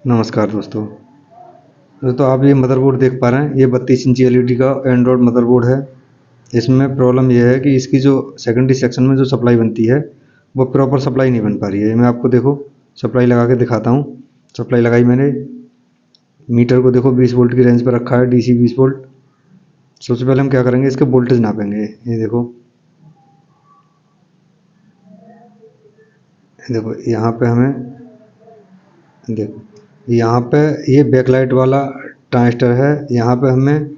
नमस्कार दोस्तों आप ये मदरबोर्ड देख पा रहे हैं। ये 32 इंची एलईडी का एंड्रॉयड मदरबोर्ड है। इसमें प्रॉब्लम यह है कि इसकी जो सेकेंडरी सेक्शन में जो सप्लाई बनती है वो प्रॉपर सप्लाई नहीं बन पा रही है। मैं आपको देखो सप्लाई लगा के दिखाता हूँ। सप्लाई लगाई मैंने, मीटर को देखो 20 वोल्ट की रेंज पर रखा है, डीसी 20 वोल्ट। सबसे पहले हम क्या करेंगे, इसके वोल्टेज नापेंगे। ये देखो यहाँ पे हमें देखो यहाँ पे ये बैकलाइट वाला ट्रांजिस्टर है। यहाँ पे हमें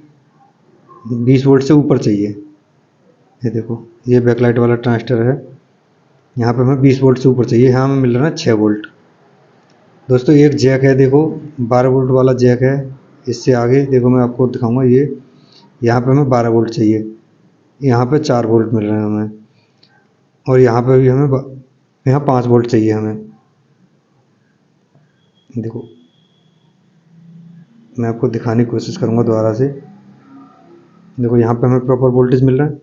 20 वोल्ट से ऊपर चाहिए। ये देखो ये बैकलाइट वाला ट्रांजिस्टर है, यहाँ पे हमें 20 वोल्ट से ऊपर चाहिए। यहाँ हमें मिल रहा है 6 वोल्ट। दोस्तों एक जैक है, देखो 12 वोल्ट वाला जैक है। इससे आगे देखो मैं आपको दिखाऊंगा। ये यहाँ पे हमें 12 वोल्ट चाहिए, यहाँ पे 4 वोल्ट मिल रहे हैं हमें। और यहाँ पे भी हमें यहाँ 5 वोल्ट चाहिए हमें। देखो मैं आपको दिखाने की कोशिश करूँगा दोबारा से। देखो यहाँ पे हमें प्रॉपर वोल्टेज मिल रहा है।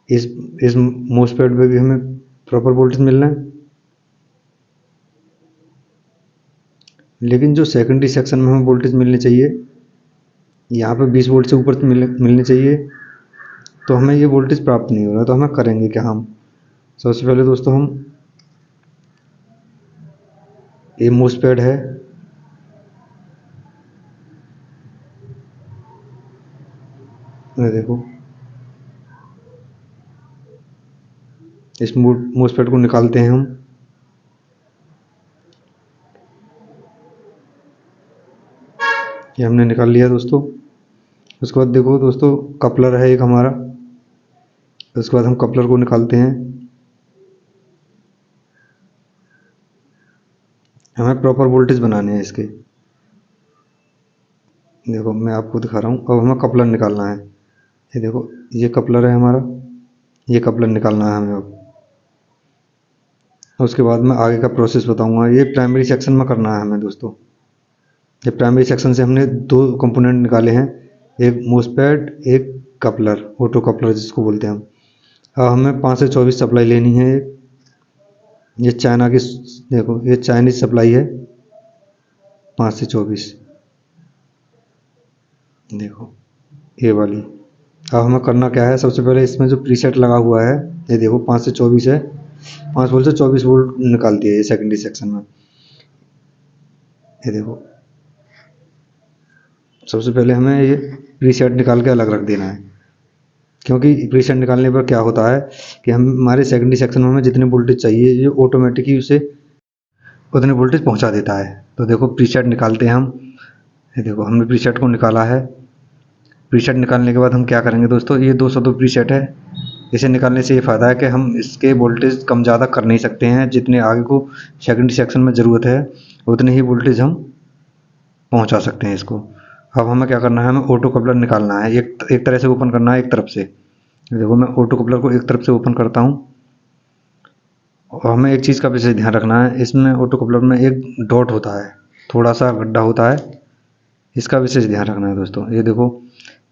इस मोसफेट पे भी हमें प्रॉपर वोल्टेज मिल रहा है। लेकिन जो सेकेंडरी सेक्शन में हमें वोल्टेज मिलनी चाहिए, यहाँ पे 20 वोल्ट से ऊपर मिलने चाहिए, तो हमें ये वोल्टेज प्राप्त नहीं हो रहा। तो हमें करेंगे क्या? हम सबसे पहले दोस्तों हम ये मोसफेट है, ये देखो इस मोसफेट को निकालते हैं हम। ये हमने निकाल लिया दोस्तों। उसके बाद देखो दोस्तों कपलर है एक हमारा। उसके बाद हम कपलर को निकालते हैं। हमें प्रॉपर वोल्टेज बनाने हैं इसके। देखो मैं आपको दिखा रहा हूँ। अब हमें कपलर निकालना है। ये देखो ये कपलर है हमारा, ये कपलर निकालना है हमें। अब उसके बाद मैं आगे का प्रोसेस बताऊंगा। ये प्राइमरी सेक्शन में करना है हमें दोस्तों। ये प्राइमरी सेक्शन से हमने 2 कंपोनेंट निकाले हैं, एक मोसफेट, एक कपलर, ऑटो कपलर जिसको बोलते हैं हम। अब हमें 5 से 24 सप्लाई लेनी है। ये चाइना की, देखो ये चाइनीज सप्लाई है 5 से 24। देखो ये वाली। अब हमें करना क्या है, सबसे पहले इसमें जो प्रीसेट लगा हुआ है, ये देखो 5 से 24 है। 5 वोल्ट से 24 वोल्ट निकालती है ये सेकेंडरी सेक्शन में। ये देखो सबसे पहले हमें ये प्रीसेट निकाल के अलग रख देना है, क्योंकि प्रीसेट निकालने पर क्या होता है कि हम हमारे सेकेंडरी सेक्शन में हमें जितने वोल्टेज चाहिए ये ऑटोमेटिक ही उसे उतने वोल्टेज पहुंचा देता है। तो देखो प्रीसेट निकालते हैं हम। ये देखो हमने प्रीसेट को निकाला है। प्रीसेट निकालने के बाद हम क्या करेंगे दोस्तों, ये 202 प्रीसेट है। इसे निकालने से ये फ़ायदा है कि हम इसके वोल्टेज कम ज़्यादा कर नहीं सकते हैं। जितने आगे को सेकेंडरी सेक्शन में ज़रूरत है उतने ही वोल्टेज हम पहुंचा सकते हैं इसको। अब हमें क्या करना है, हमें ऑटो कपलर निकालना है। एक तरह से ओपन करना है, एक तरफ से। देखो मैं ऑटो कपलर को एक तरफ से ओपन करता हूँ। और हमें एक चीज़ का विशेष ध्यान रखना है, इसमें ऑटो कपलर में एक डॉट होता है, थोड़ा सा गड्ढा होता है, इसका विशेष ध्यान रखना है दोस्तों। ये देखो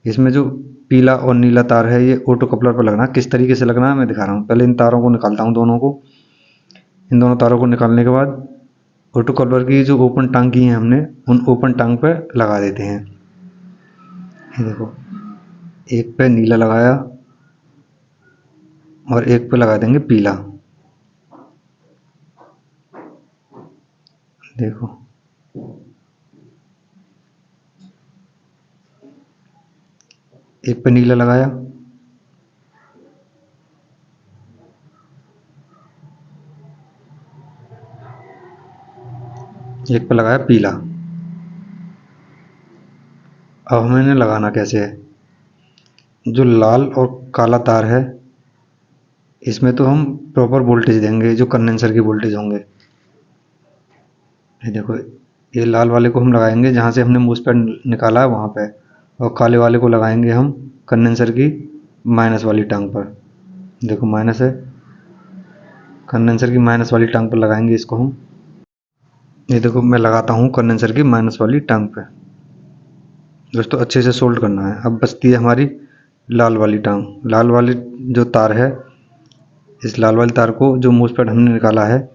इसमें जो पीला और नीला तार है ये ऑटो कपलर पर लगना है। किस तरीके से लगना है मैं दिखा रहा हूँ। पहले इन तारों को निकालता हूँ, दोनों को। इन दोनों तारों को निकालने के बाद ऑटो कपलर की जो ओपन टांग की है हमने, उन ओपन टांग पर लगा देते हैं। ये देखो एक पे नीला लगाया और एक पे लगा देंगे पीला। देखो एक पे नीला लगाया, एक पे लगाया पीला। अब हमें इन्हें लगाना कैसे है, जो लाल और काला तार है इसमें तो हम प्रॉपर वोल्टेज देंगे, जो कंडेंसर की वोल्टेज होंगे। ये देखो ये लाल वाले को हम लगाएंगे जहाँ से हमने मोसफेट निकाला है वहाँ पे, और काले वाले को लगाएंगे हम कंडेंसर की माइनस वाली टांग पर। देखो माइनस है, कंडेंसर की माइनस वाली टांग पर लगाएंगे इसको हम। ये देखो मैं लगाता हूँ कंडेंसर की माइनस वाली टांग पे। दोस्तों अच्छे से सोल्ड करना है। अब बचती है हमारी लाल वाली टांग। लाल वाली जो तार है, इस लाल वाली तार को जो मोसफेट हमने निकाला है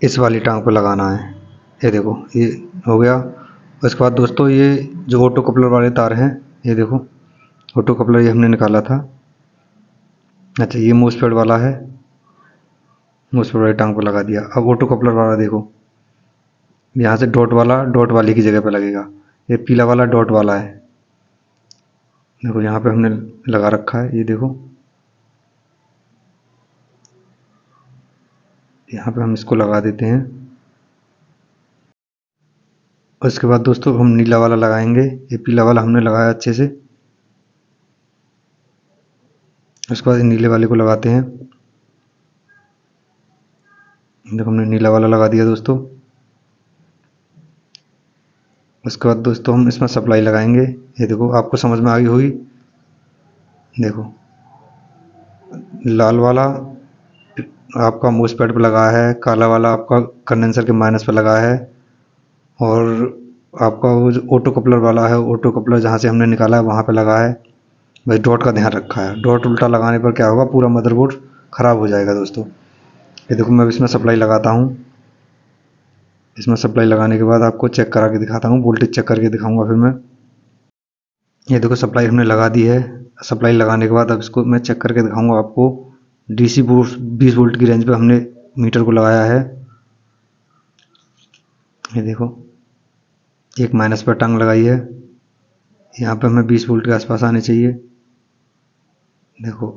इस वाली टांग पर लगाना है। ये देखो ये हो गया। उसके बाद दोस्तों ये जो ऑटो कपलर वाले तार हैं, ये देखो ऑटो कपलर ये हमने निकाला था। अच्छा ये मोसपेड वाला है, मोसपेड वाली टांग पर लगा दिया। अब ऑटो कपलर वाला देखो, यहाँ से डॉट वाला डॉट वाली की जगह पे लगेगा। ये पीला वाला डॉट वाला है, देखो यहाँ पे हमने लगा रखा है। ये देखो यहाँ पे हम इसको लगा देते हैं। उसके बाद दोस्तों हम नीला वाला लगाएंगे। ये पीला वाला हमने लगाया अच्छे से। उसके बाद नीले वाले को लगाते हैं। देखो हमने नीला वाला लगा दिया दोस्तों। उसके बाद दोस्तों हम इसमें सप्लाई लगाएंगे। ये देखो आपको समझ में आ गई होगी। देखो लाल वाला आपका मोसपेट पे लगा है, काला वाला आपका कंडेंसर के माइनस पे लगा है, और आपका वो जो ऑटो कपलर वाला है, ऑटो कपलर जहाँ से हमने निकाला है वहाँ पे लगा है। भाई डॉट का ध्यान रखा है, डॉट उल्टा लगाने पर क्या होगा, पूरा मदरबोर्ड ख़राब हो जाएगा दोस्तों। ये देखो मैं इसमें सप्लाई लगाता हूँ। इसमें सप्लाई लगाने के बाद आपको चेक करा के दिखाता हूँ, वोल्टेज चेक करके दिखाऊंगा फिर मैं। ये देखो सप्लाई हमने लगा दी है। सप्लाई लगाने के बाद अब इसको मैं चेक करके दिखाऊंगा आपको। डीसी बोर्ड 20 वोल्ट की रेंज पे हमने मीटर को लगाया है। ये देखो एक माइनस पर टंग लगाई है, यहाँ पे हमें 20 वोल्ट के आसपास आने चाहिए। देखो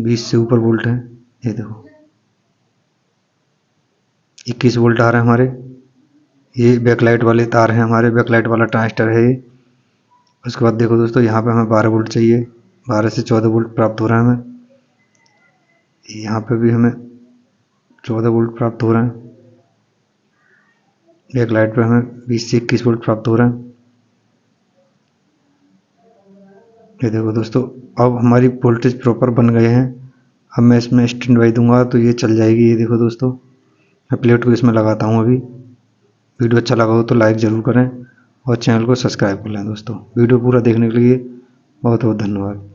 20 से ऊपर वोल्ट है। ये देखो 21 वोल्ट आ रहे हैं हमारे। ये बैकलाइट वाले तार हैं हमारे, बैकलाइट वाला ट्रांजिस्टर है ये। उसके बाद देखो दोस्तों यहाँ पे हमें 12 वोल्ट चाहिए, 12 से 14 वोल्ट प्राप्त हो रहा है हमें। यहाँ पे भी हमें 14 वोल्ट प्राप्त हो रहे हैं। बैकलाइट पे हमें 20 से 21 वोल्ट प्राप्त हो रहे हैं। ये देखो दोस्तों अब हमारी वोल्टेज प्रॉपर बन गए हैं। अब मैं इसमें स्टैंड बाई दूंगा तो ये चल जाएगी। ये देखो दोस्तों मैं प्लेट को इसमें लगाता हूँ अभी। वीडियो अच्छा लगा हो तो लाइक ज़रूर करें और चैनल को सब्सक्राइब कर लें दोस्तों। वीडियो पूरा देखने के लिए बहुत बहुत धन्यवाद।